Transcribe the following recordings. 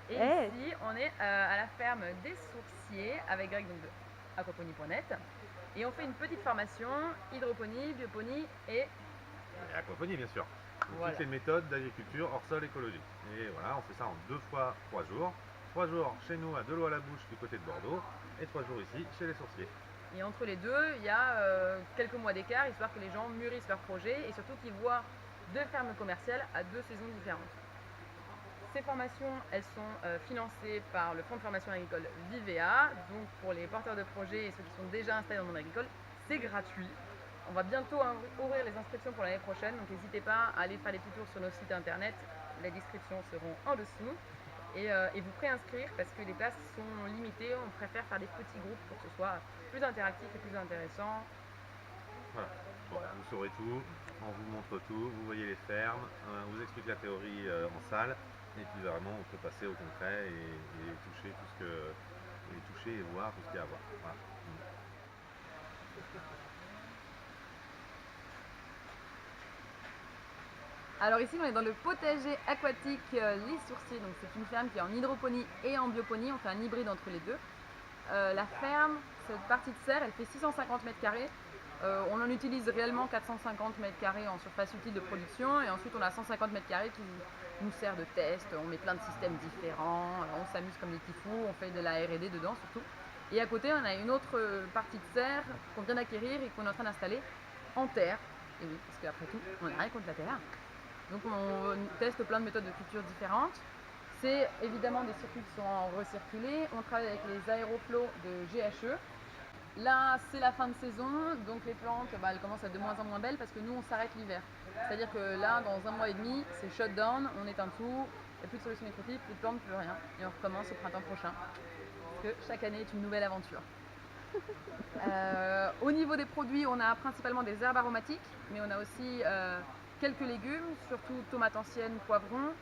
Et ici, on est à la ferme des Sourciers avec Greg donc de aquaponie.net. Et on fait une petite formation hydroponie, bioponie et aquaponie, bien sûr. Donc, voilà. toutes les méthodes d'agriculture hors sol écologique. Et voilà, on fait ça en 2 fois 3 jours. 3 jours chez nous à Delot à la Bouche du côté de Bordeaux et 3 jours ici chez les Sourciers. Et entre les deux, il y a quelques mois d'écart, histoire que les gens mûrissent leur projet et surtout qu'ils voient 2 fermes commerciales à 2 saisons différentes. Ces formations, elles sont financées par le Fonds de formation agricole Vivea. Donc pour les porteurs de projets et ceux qui sont déjà installés dans le monde agricole, c'est gratuit. On va bientôt ouvrir les inscriptions pour l'année prochaine, donc n'hésitez pas à aller faire des petits tours sur nos sites internet. Les descriptions seront en dessous. Et vous préinscrire parce que les places sont limitées. On préfère faire des petits groupes pour que ce soit plus interactif et plus intéressant. Voilà. Bon, voilà. Vous saurez tout, on vous montre tout, vous voyez les fermes, on vous explique la théorie en salle, et puis vraiment on peut passer au concret et toucher tout ce que, et toucher et voir tout ce qu'il y a à voir. Voilà. Alors ici on est dans le potager aquatique Les Sourciers, donc c'est une ferme qui est en hydroponie et en bioponie, on fait un hybride entre les deux. La ferme, cette partie de serre, elle fait 650 mètres carrés. On en utilise réellement 450 mètres carrés en surface utile de production et ensuite on a 150 mètres carrés qui nous sert de test, on met plein de systèmes différents, on s'amuse comme des petits fous, on fait de la R&D dedans surtout. Et à côté on a une autre partie de serre qu'on vient d'acquérir et qu'on est en train d'installer en terre. Et oui, parce qu'après tout, on n'a rien contre la terre. Donc on teste plein de méthodes de culture différentes. C'est évidemment des circuits qui sont recirculés. On travaille avec les aéroflots de GHE. Là, c'est la fin de saison, donc les plantes, elles commencent à être de moins en moins belles parce que nous, on s'arrête l'hiver. C'est-à-dire que là, dans 1 mois et demi, c'est shutdown, on éteint tout, il n'y a plus de solution nutritive, plus de plantes, plus rien. Et on recommence au printemps prochain. Parce que chaque année est une nouvelle aventure. Au niveau des produits, on a principalement des herbes aromatiques, mais on a aussi quelques légumes, surtout tomates anciennes, poivrons,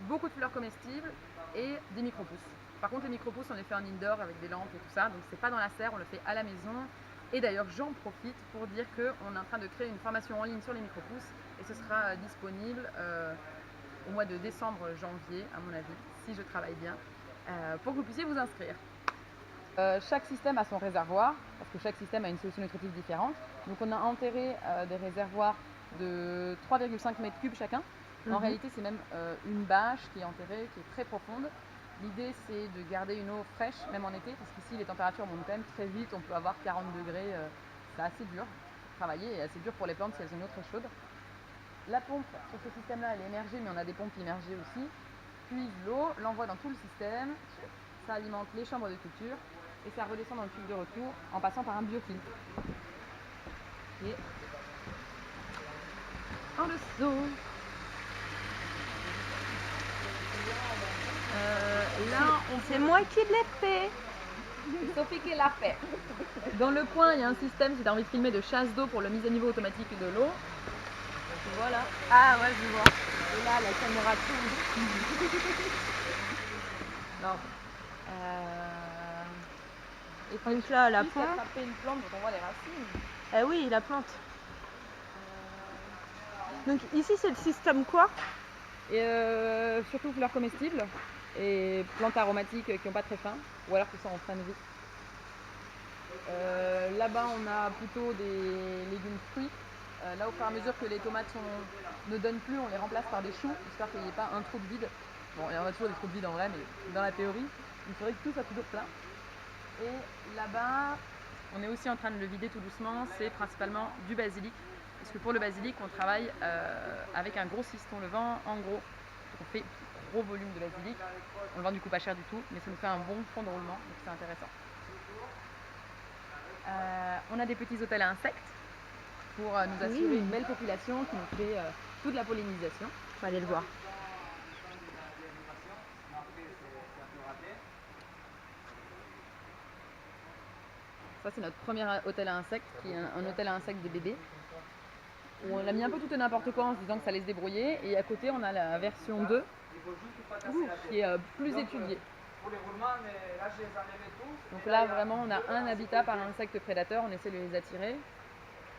beaucoup de fleurs comestibles et des micro-pousses. Par contre, les micro-pousses, on les fait en indoor avec des lampes et tout ça, donc c'est pas dans la serre, on le fait à la maison. Et d'ailleurs, j'en profite pour dire qu'on est en train de créer une formation en ligne sur les micro-pousses et ce sera disponible au mois de décembre, janvier, à mon avis, si je travaille bien, pour que vous puissiez vous inscrire. Chaque système a son réservoir, parce que chaque système a une solution nutritive différente. Donc on a enterré des réservoirs de 3,5 mètres cubes chacun. En réalité, c'est même une bâche qui est enterrée, qui est très profonde. L'idée, c'est de garder une eau fraîche, même en été, parce qu'ici, les températures montent quand même très vite. On peut avoir 40 degrés. C'est assez dur pour travailler et assez dur pour les plantes si elles ont une eau très chaude. La pompe sur ce système-là, elle est émergée, mais on a des pompes immergées aussi. Puise l'eau, l'envoie dans tout le système. Ça alimente les chambres de culture et ça redescend dans le tube de retour en passant par un biofiltre. Et en dessous. Là, c'est moi qui l'ai fait. C'est Sophie qui l'a fait. Dans le coin, il y a un système, si tu as envie de filmer, de chasse d'eau pour le mise à niveau automatique de l'eau. Voilà. Ah ouais, je vois. Et là, la caméra tourne. Non. Et donc là, la plante. Attraper une plante dont on voit les racines. Eh oui, la plante. Donc ici, c'est le système quoi? Et surtout fleurs comestibles et plantes aromatiques qui n'ont pas très faim, ou alors qui sont en fin de vie. Là-bas, on a plutôt des légumes fruits. Là, au fur et à mesure que les tomates ne donnent plus, on les remplace par des choux, histoire qu'il n'y ait pas un trou de vide. Bon, il y en a toujours des trous de vide en vrai, mais dans la théorie, il faudrait que tout soit toujours plein. Et là-bas, on est aussi en train de le vider tout doucement, c'est principalement du basilic. Parce que pour le basilic, on travaille avec un gros on le vend en gros. Donc on fait gros volume de basilic. On le vend du coup pas cher du tout, mais ça nous fait un bon fond de roulement, donc c'est intéressant. On a des petits hôtels à insectes pour nous assurer une belle population qui nous fait toute la pollinisation. On va aller le voir. Ça, c'est notre premier hôtel à insectes, qui est un hôtel à insectes des bébés. On a mis un peu tout et n'importe quoi en se disant que ça allait se débrouiller. Et à côté, on a la version 2, qui est plus étudiée. Donc là, vraiment, on a un habitat par insecte prédateur, on essaie de les attirer.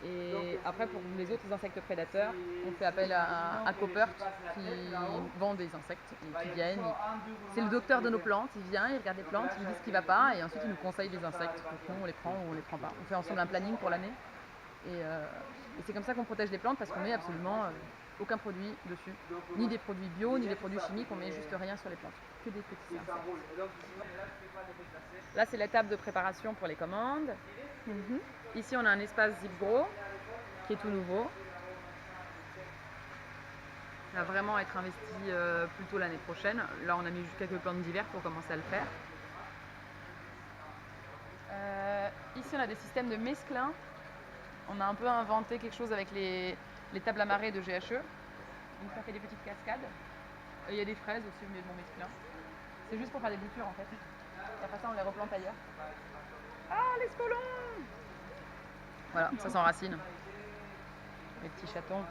Et Après, pour les autres insectes prédateurs, on fait appel à Copert qui vend des insectes et qui viennent. C'est le docteur de nos plantes, il vient, il regarde les plantes, il nous dit ce qui ne va pas et ensuite il nous conseille des insectes. Donc nous, on les prend ou on les prend pas. On fait ensemble un planning pour l'année et c'est comme ça qu'on protège les plantes parce qu'on met absolument aucun produit dessus. Ni des produits bio, ni des produits chimiques, on met juste rien sur les plantes. Que des petits insectes. Là, c'est l'étape de préparation pour les commandes. Ici, on a un espace ZipGrow qui est tout nouveau. Il va vraiment être investi plutôt l'année prochaine. Là, on a mis juste quelques plantes d'hiver pour commencer à le faire. Ici, on a des systèmes de mesclins. On a un peu inventé quelque chose avec les tables à marée de GHE. Donc, ça fait des petites cascades. Il y a des fraises aussi, mais bon, mesclin. C'est juste pour faire des boutures en fait. Et après ça, on les replante ailleurs. Ah, les spolons! Voilà, ça s'enracine. Les petits chatons.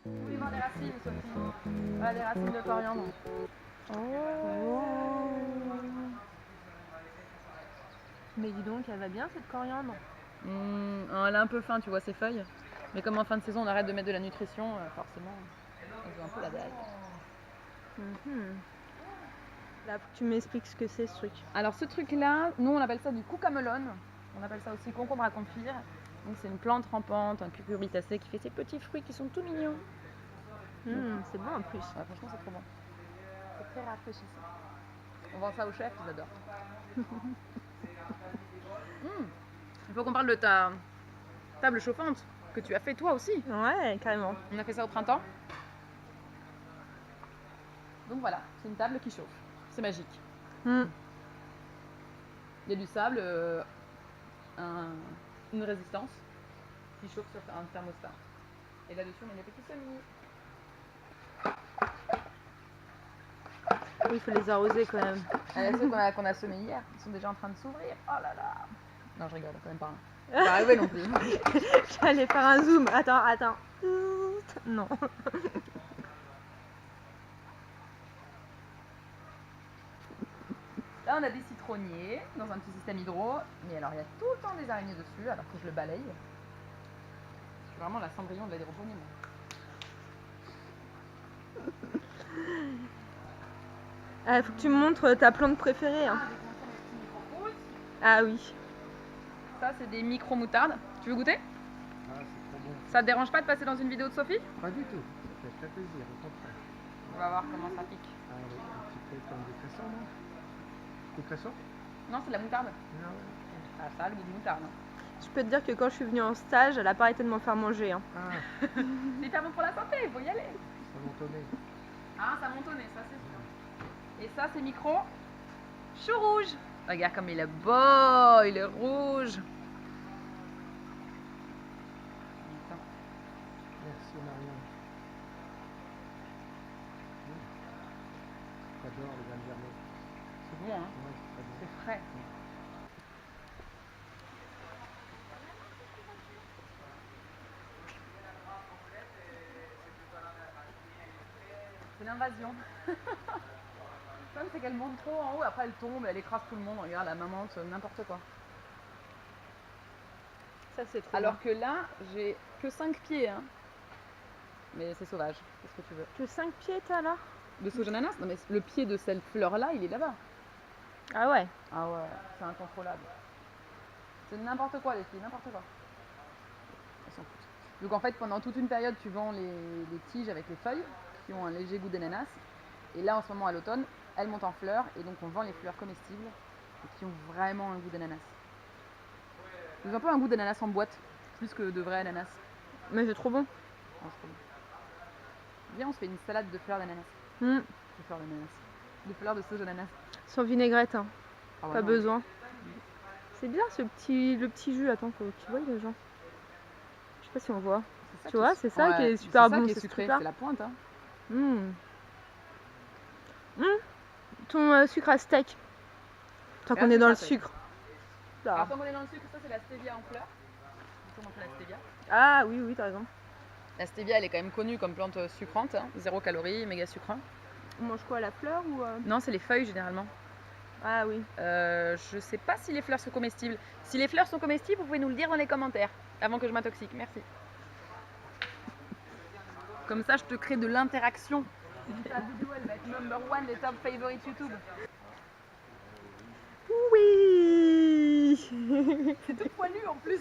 Vous voulez voir les racines, Sophie? Voilà les racines de coriandre. Mais dis donc, elle va bien cette coriandre. Elle est un peu fin, tu vois ses feuilles. Mais comme en fin de saison, on arrête de mettre de la nutrition, forcément, elles ont un peu la dalle. Là, tu m'expliques ce que c'est ce truc. Alors ce truc-là, nous on appelle ça du cucamelone. On appelle ça aussi concombre à confire. Donc c'est une plante rampante, un cucurbitacé qui fait ces petits fruits qui sont tout mignons. C'est bon en plus. Ouais, franchement c'est trop bon. C'est très rafraîchissant. On vend ça aux chefs, ils adorent. Il faut qu'on parle de ta table chauffante que tu as fait toi aussi. Ouais, carrément. On a fait ça au printemps. Donc voilà, c'est une table qui chauffe. C'est magique. Il y a du sable, une résistance qui chauffe sur un thermostat. Et là-dessus, on a des petits semis. Oui, il faut les arroser quand même. Ceux qu'on a semés hier, ils sont déjà en train de s'ouvrir. Oh là là! Non, je rigole, quand même pas. C'est pas arrivé non plus. J'allais faire un zoom. Attends. Non. Là, on a des citronniers dans un petit système hydro. Mais alors, il y a tout le temps des araignées dessus, alors que je le balaye. Je suis vraiment la Cendrillon de l'hydroponie, moi. Faut que tu me montres ta plante préférée. Hein. Ah oui. Ça, c'est des micro-moutardes. Tu veux goûter? Ah, c'est trop bon. Ça te dérange pas de passer dans une vidéo de Sophie? Pas du tout, ça fait très plaisir, au contraire. On va voir comment ça pique. Ah oui, un petit peu comme des cressons, non? Des cressons? Non, c'est de la moutarde. Non, ouais. Ah, ça a le goût de moutarde. Je peux te dire que quand je suis venue en stage, elle a pas arrêté de m'en faire manger. Hein. Ah, C'est hyper bon pour la santé, il faut y aller. ça montonnait. Ah, ça montonnait, ça c'est sûr. Et ça, c'est micro. Chou rouge. Regarde comme il est beau, il est rouge. Attends. Merci Marianne. J'adore les graines germées. C'est bon, hein? Ouais, c'est très bon. C'est frais. C'est l'invasion. Le problème, c'est qu'elle monte trop en haut, après elle tombe, elle écrase tout le monde. Regarde, la maman, n'importe quoi. Ça, c'est trop Alors que là, j'ai que 5 pieds. Hein. Mais c'est sauvage, qu'est-ce que tu veux? Que 5 pieds, t'as là? De Sojananas? Non, mais le pied de cette fleur-là, il est là-bas. Ah ouais. Ah ouais, c'est incontrôlable. C'est n'importe quoi, les filles, n'importe quoi. Elles s'en foutent. Donc en fait, pendant toute une période, tu vends les tiges avec les feuilles qui ont un léger goût d'ananas. Et là, en ce moment, à l'automne, elles montent en fleurs et donc on vend les fleurs comestibles et qui ont vraiment un goût d'ananas. Ils ont un peu un goût d'ananas en boîte, plus que de vrai ananas. Mais c'est trop bon. Oh, c'est trop bon. Viens, on se fait une salade de fleurs d'ananas. Mm. De fleurs d'ananas. De fleurs de sauge d'ananas. Sans vinaigrette, hein. Ah ouais, Pas non. besoin. C'est bien le petit jus. Attends, faut qu'ils voient les gens. Je sais pas si on voit. C'est ça Tu qui vois, c'est ça qui est super bon, qui est c'est ce sucré, truc-là. c'est la pointe. Hein. Mm. Ton sucre à steak. Tant qu'on est dans le sucre. Là. Alors, comme on est dans le sucre, ça c'est la stevia en fleurs. Comment on fait la stevia? Ah oui, oui, t'as raison. La stevia, elle est quand même connue comme plante sucrante, hein. 0 calories, méga sucrant. On mange quoi, la fleur ou Non, c'est les feuilles généralement. Ah oui. Je sais pas si les fleurs sont comestibles. Si les fleurs sont comestibles, vous pouvez nous le dire dans les commentaires avant que je m'intoxique. Merci. Comme ça, je te crée de l'interaction. Ta vidéo, elle va être #1 des top favorites YouTube. Oui. C'est tout poilu en plus.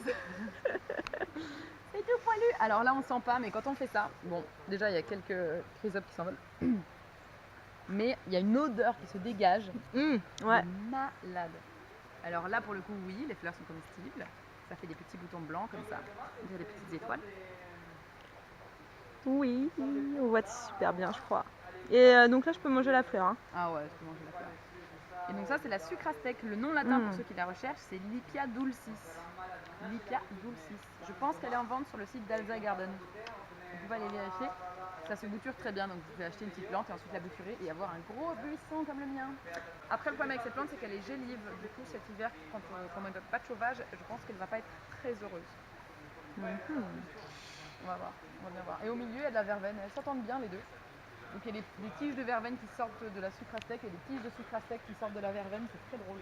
C'est tout poilu. Alors là, on sent pas, mais quand on fait ça, bon, déjà il y a quelques chrysopes qui s'envolent, mais il y a une odeur qui se dégage. Ouais. De malade. Alors là, pour le coup, oui, les fleurs sont comestibles. Ça fait des petits boutons blancs comme ça. Il y a des petites étoiles. Oui, on voit super bien, je crois. Et donc là, je peux manger la fleur. Hein. Ah ouais, je peux manger la fleur. Et donc ça, c'est la sucrastèque. Le nom latin pour ceux qui la recherchent, c'est Lipia dulcis. Lipia dulcis. Je pense qu'elle est en vente sur le site d'Alza Garden. Vous pouvez aller vérifier. Ça se bouture très bien, donc vous pouvez acheter une petite plante et ensuite la bouturer et avoir un gros buisson comme le mien. Après, le problème avec cette plante, c'est qu'elle est gélive. Du coup, cet hiver, quand on n'a pas de chauffage, je pense qu'elle ne va pas être très heureuse. On va voir, on va bien voir. Et au milieu, il y a de la verveine. Elles s'entendent bien les deux. Donc il y a des tiges de verveine qui sortent de la sucrastèque et des tiges de sucrastèque qui sortent de la verveine. C'est très drôle.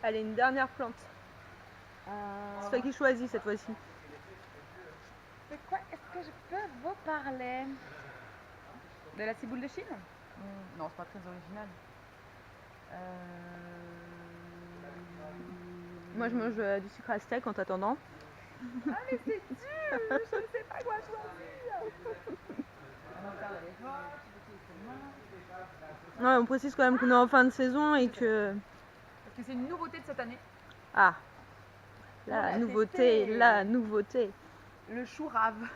Allez, une dernière plante. C'est toi qui choisis cette fois-ci. De quoi est-ce que je peux vous parler? De la ciboule de Chine? Non, c'est pas très original. Moi, je mange du sucre à steak en t'attendant. Ah mais c'est dur. Je ne sais pas quoi choisir. Ouais, on précise quand même qu'on est en fin de saison et que... Parce que c'est une nouveauté de cette année. Ah, On l'a nouveauté, testé. la nouveauté. Le chou rave.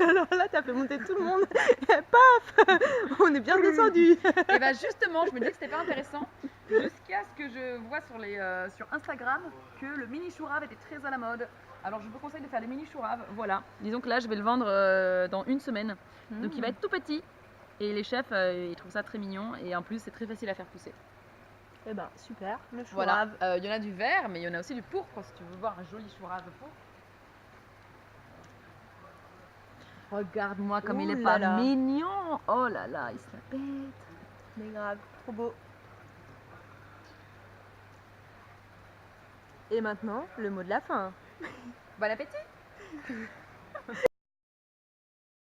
Alors là, t'as fait monter tout le monde. Paf, on est bien descendu. Et bah justement, je me disais que c'était pas intéressant jusqu'à ce que je vois sur Instagram que le mini chou rave était très à la mode. Alors je vous conseille de faire des mini chou rave. Voilà. Disons que là, je vais le vendre dans une semaine. Donc il va être tout petit. Et les chefs, ils trouvent ça très mignon. Et en plus, c'est très facile à faire pousser. Eh ben, super. Le chou Voilà. rave. Il y en a du vert, mais il y en a aussi du pourpre si tu veux voir un joli chou rave pourpre. Regarde-moi comme il est Ouh pas là là. mignon. Oh là là, il se la pète. Mais grave, trop beau. Et maintenant, le mot de la fin. Bon appétit.